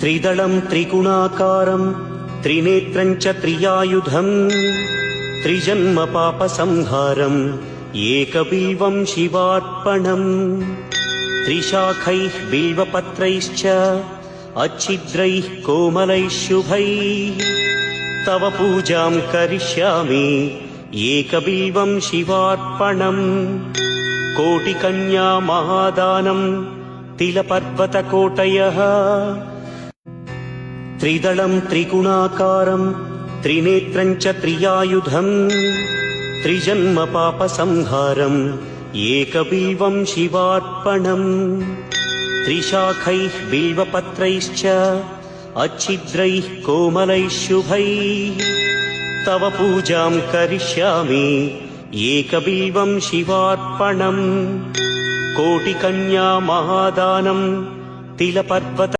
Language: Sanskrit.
त्रिदलं त्रिगुणाकारं त्रिनेत्रं च त्रियायुधं त्रिजन्म पापसंहारम् एकबिल्वं शिवार्पणम् त्रिशाखैः बिल्वपत्रैश्च अच्छिद्रैः कोमलैः शुभैः तव पूजां करिष्यामि एकबिल्वं शिवार्पणम् कोटिकन्या महादानं तिलपर्वतकोटयः त्रिदलं त्रिगुणाकारं त्रिनेत्रं च त्रियायुधं त्रिजन्म पापसंहारम् एकबिल्वं शिवार्पणम् त्रिशाखैः बिल्वपत्रैश्च अच्छिद्रैः कोमलैः शुभैः तव पूजां करिष्यामि एकबिल्वं शिवार्पणम् कोटिकन्या महादानं तिलपर्वत